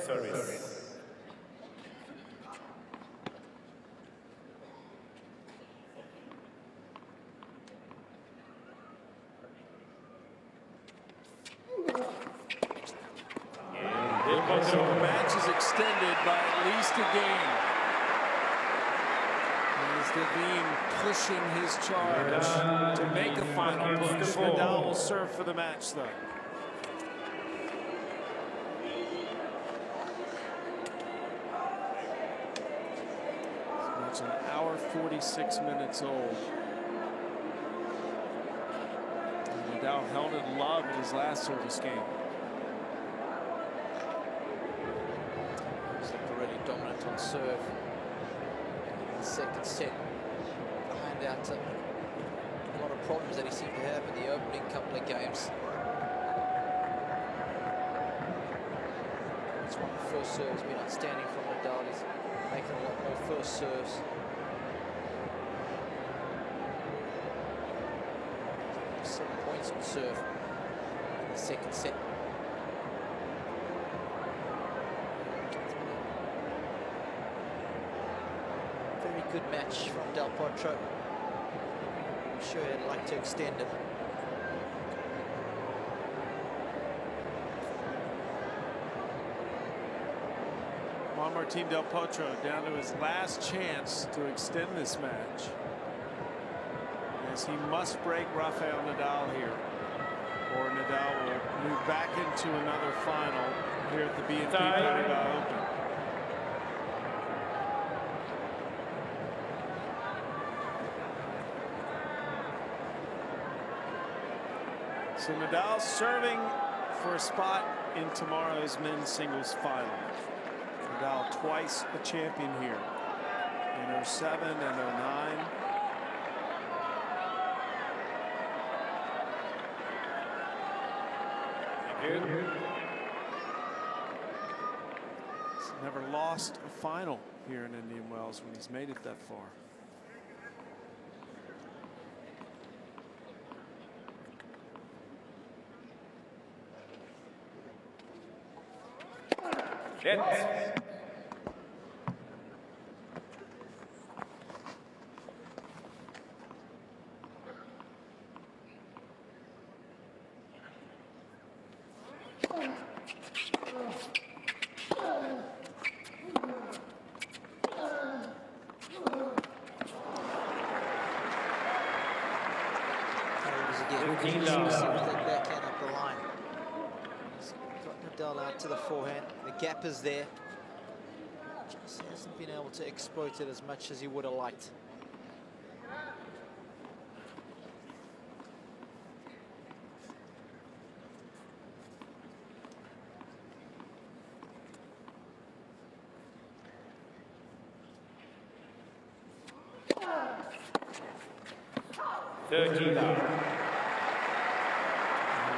service. So the match is extended by at least a game. As Devine pushing his charge to make a final push. Nadal will serve for the match, though. It's an hour 46 minutes old. And Nadal held it love in his last service game. Dominant on serve. The second set behind out a lot of problems that he seemed to have in the opening couple of games. That's one. The first serve has been outstanding from Nadal. He's making a lot more first serves. 7 points on serve in the second set. Good match from Del Potro. I'm sure he'd like to extend it. Juan Martín Del Potro down to his last chance to extend this match, as he must break Rafael Nadal here, or Nadal will move back into another final here at the BNP Paribas Open. So Nadal serving for a spot in tomorrow's men's singles final. Nadal twice a champion here in 07 and 09. He's never lost a final here in Indian Wells when he's made it that far. Yes. Backhand up the line. He's got Nadal out to the forehand. The gap is there. Just hasn't been able to exploit it as much as he would have liked.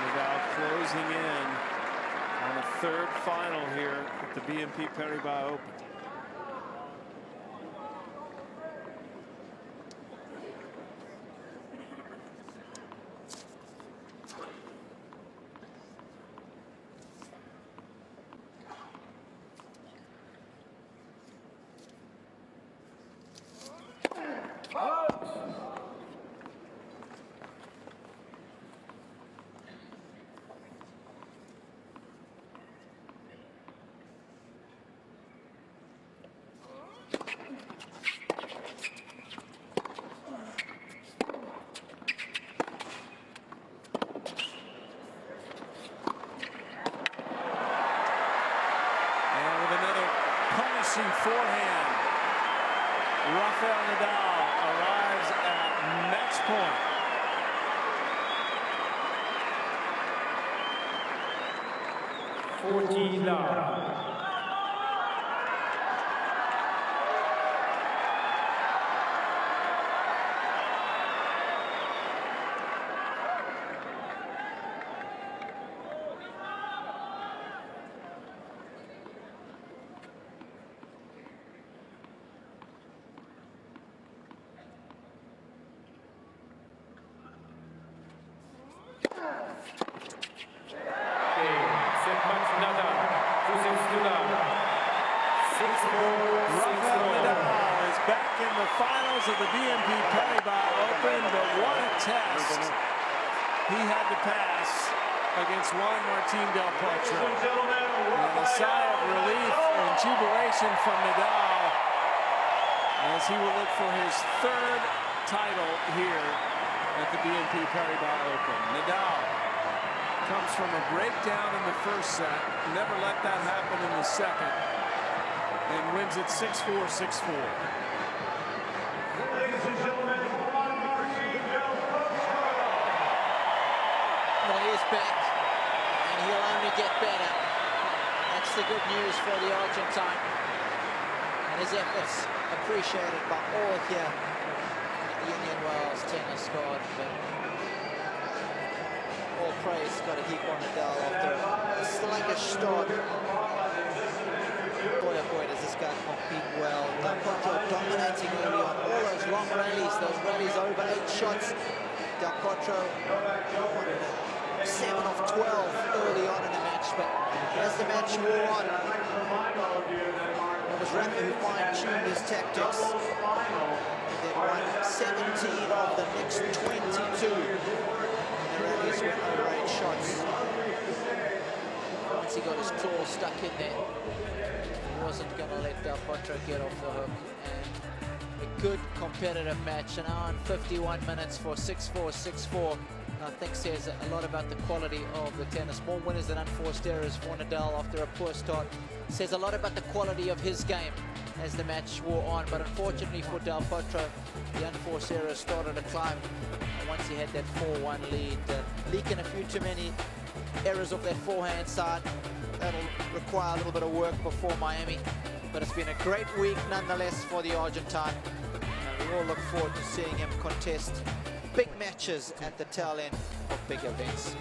Nadal closing in on a third final here at the BNP Paribas Open. Forehand, Rafael Nadal arrives at match point. 14 love. Nadal, the finals of the BNP Paribas Open, but what a test he had to pass against Juan Martín Del Potro. And a sigh of relief and jubilation from Nadal as he will look for his third title here at the BNP Paribas Open. Nadal comes from a breakdown in the first set, never let that happen in the second, and wins it 6-4, 6-4. Well, he is back, and he'll only get better. That's the good news for the Argentine. And his efforts appreciated by all here at the Indian Wells tennis court. But all praise got to heap on Nadal after a sluggish start. Boy, oh boy, does this guy compete well. Del Potro dominating early on. All those long rallies, those rallies over 8 shots. Del Potro 7 of 12 early on in the match, but as the match wore on, it was Rafa who fine-tuned his tactics. And then won 17 of the next 22. And the rallies went over 8 shots. Once he got his claw stuck in there, he wasn't going to let Del Potro get off the hook. And a good competitive match, an hour and 51 minutes for 6-4, 6-4. I think says a lot about the quality of the tennis. More winners than unforced errors for Nadal after a poor start. Says a lot about the quality of his game as the match wore on. But unfortunately for Del Potro, the unforced errors started to climb once he had that 4-1 lead. Leaking a few too many errors off that forehand side. That'll require a little bit of work before Miami. But it's been a great week nonetheless for the Argentine. And we all look forward to seeing him contest big matches at the tail end of big events.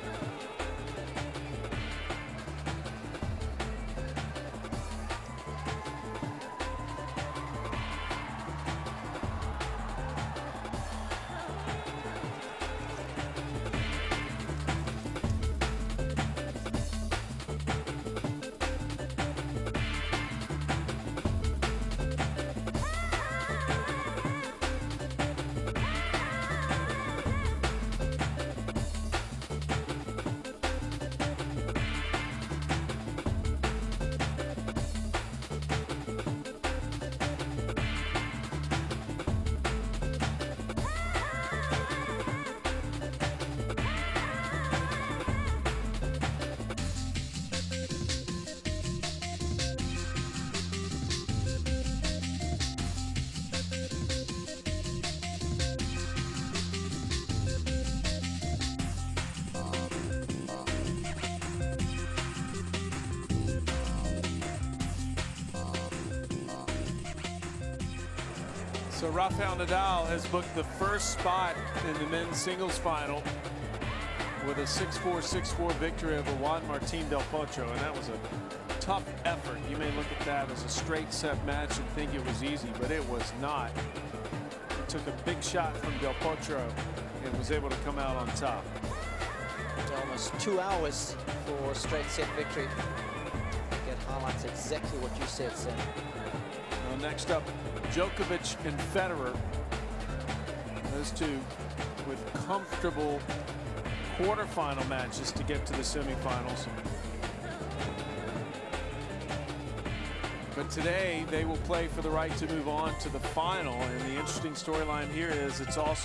So Rafael Nadal has booked the first spot in the men's singles final with a 6-4, 6-4 victory over Juan Martín Del Potro, and that was a tough effort. You may look at that as a straight set match and think it was easy, but it was not. He took a big shot from Del Potro and was able to come out on top. Almost 2 hours for a straight set victory. That highlights exactly what you said, Sam. Well, next up, Djokovic and Federer. Those two with comfortable quarterfinal matches to get to the semifinals. But today they will play for the right to move on to the final, and the interesting storyline here is it's also